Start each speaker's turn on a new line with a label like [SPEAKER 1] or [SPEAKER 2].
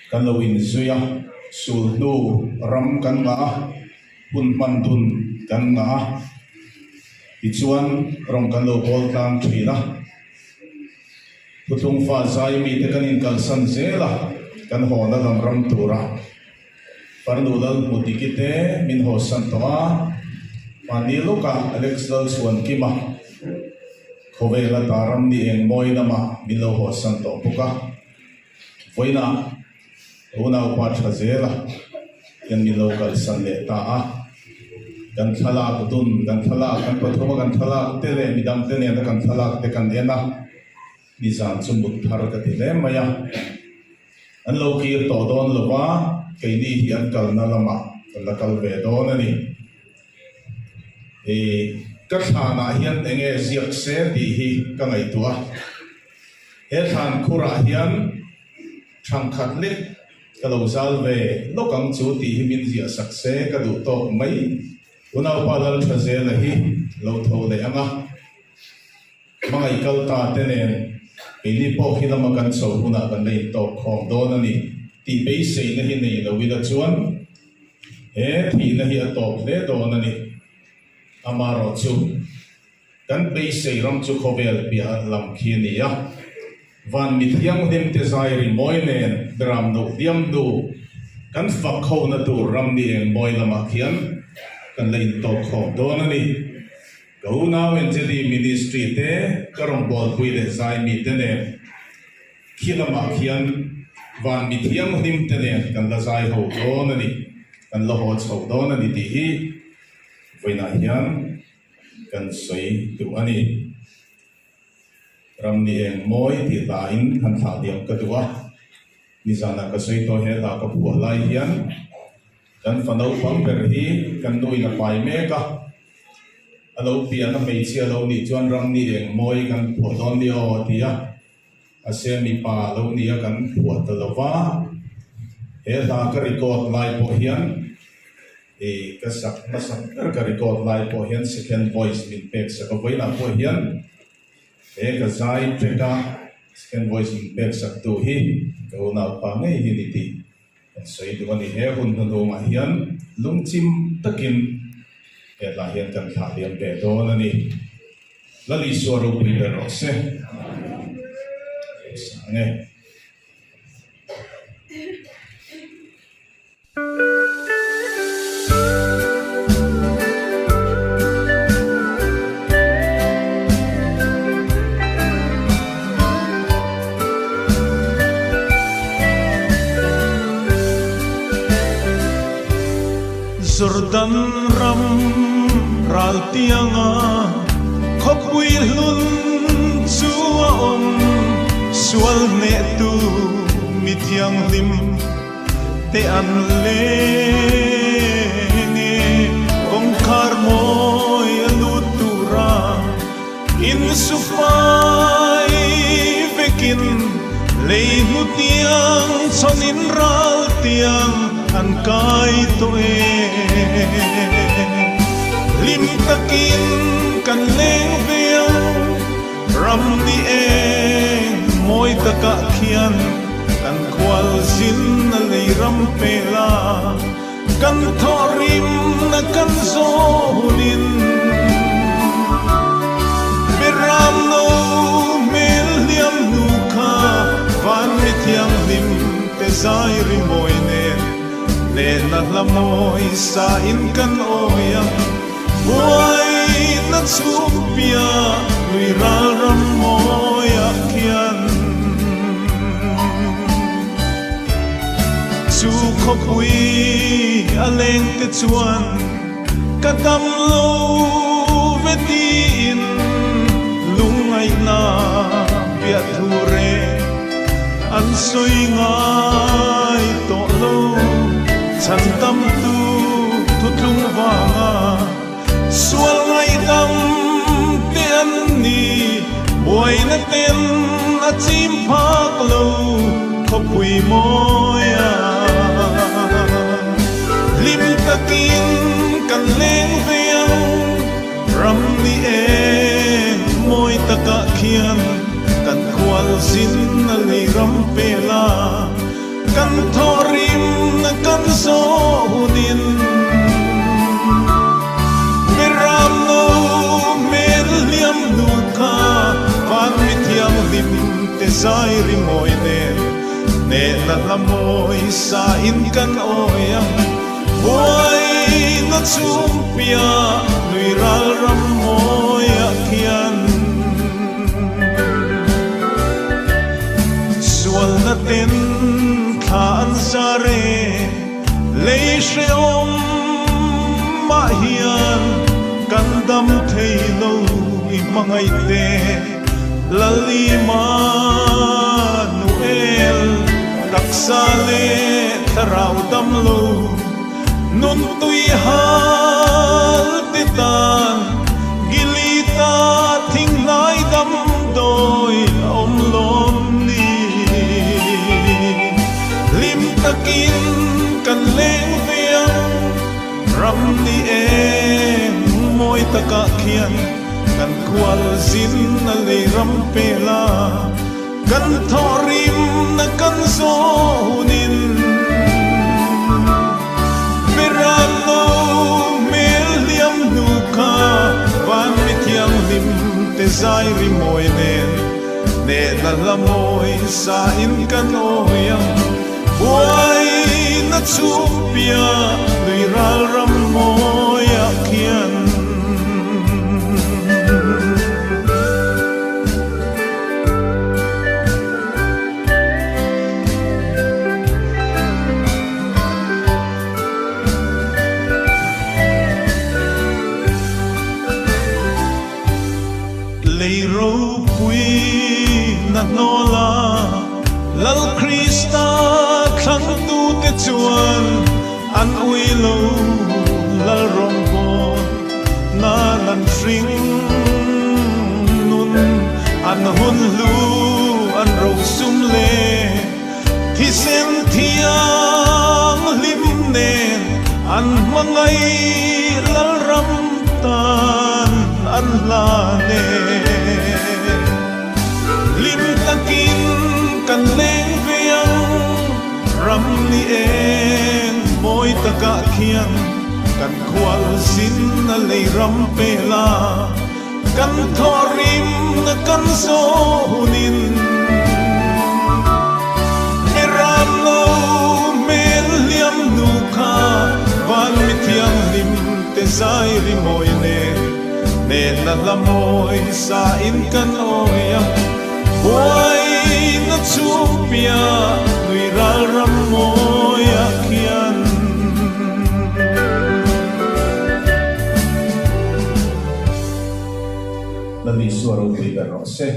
[SPEAKER 1] kan lo in zuya sul nu ram kan nga pun mandun kan nga ichuan rong kan lo bol tang thila putung fa zai mi te kan in kal san zela kan ho na lam ram tura parnu dal mutikite min ho san toa manilo ka alex dal suan kima khowela taram ni eng moi nama milo ho san to puka voina una upa thazela yan milo kal san le ta a kan thala kutun kan thala kan pathoma kan thala te le midam te ne kan thala te kan ena nizan chumbut thar ka ti le maya an lo ki to don lo wa ke ni hi an kal na lama la kal ve don ani e ka thana hian enge ziak se ti hi ka ngai tua he than khura hian thang khat le ka lo zal ve lokang chu ti hi min zia sak se ka du to mai una pa dal thaze la hi lo tho le anga mangai kal ta te ne ini po kita makan sahuna kan nei to khom don ani ti be sei na hi nei lo wi da chuan he thi na hi atop le don ani amaro chu kan be sei ram chu khovel pia lam khi ni ya van mit yang dem te zai ri moi nen dram no diam do kan fa kho na tu ram ni en moi lama khian kan nei to khom don ani Gauna Wenjeli Ministry te karong bol pui le zai mi te ne khilama khian van mi thiam him te ne kan la zai ho don ani kan la ho chho don ani ti hi voina hian kan soi tu ani ram ni eng moi ti la in kan tha diam ka tuwa ni zana ka soi to he la ka pu lai hian kan fanau pang ber hi kan noi na pai me ka alo pia na mei chi alo ni chuan ram ni eng moi kan phu don ni o tia ase mi pa lo ni kan phu ta lawa he da ka record lai po hian e ka sak na sak ka record lai po hian second voice min pek sa ka voina po hian e ka zai treka second voice min pek sak tu hi ka na pa ngai hi ni ti sai tu ani he hun no ma hian lungchim takin la hian kan thla liam pe don ani lali suaro primer rose ne
[SPEAKER 2] Jordan ram ral tianga khopui hun chua sual ne tu mithiang lim te an le nge ong khar moi lu tura in sufai vekin le nu tiang sonin ral tiang an kai to lim takin kan leng veo ram ni moi taka khian kan khwal zin na lei ram pela kan thorim na kan zolin beram no mel liam nu kha van mithiang lim te zai ri moi ne na la moi sa in kan oyam boy na chupia lui ram moi akian chu khopui aleng te chuan katam lo vetin lungai na bia thure an soi ngai to lo chan tam tu thutlung wanga sual ngai dam te an ni boy na ten a chim phak lo khopui moya lim takin kan leng veang ram ni moi taka khian kan khwal zin na lei ram pela kan thorim na kan so hunin miram no mel liam luka van mithiam lim te sai rimoi ne na lamoy sa in kan oyang boy na chumpia lui ral ram moy akian sual na ten thaan sare lei sheom mahian kandam theilo i mangai te lalima nuel taksale tarau damlo nun tui hal titan gilita thing lai dam doi om lom ni lim takin kan leng viang ram ni em moi taka khian kan kwal zin na le ram pela kan thorim na kan so hunin mirano mel liam luka van mithiam lim te zai rimoi ne na lamoy sa in kan oyang buai na chumpia lui ral ram moy akian leiro pui na nola lal krista thang tu te chuan an uilo lal rong bon na lan fring nun an hun lu an ro sum le thi sem thiang lim nen an mangai lal ram tan an la ne lim takin kan leng viang ram ni en moi taka khian kan khwal sin na le ram pela kan thorim na kan so hunin ram lo mel liam nuka van mithiam lim te zai rimoi ne na lamoy sa in kan oyang buai na chumpia lui ral ram moy akian
[SPEAKER 1] Lali suara ui berose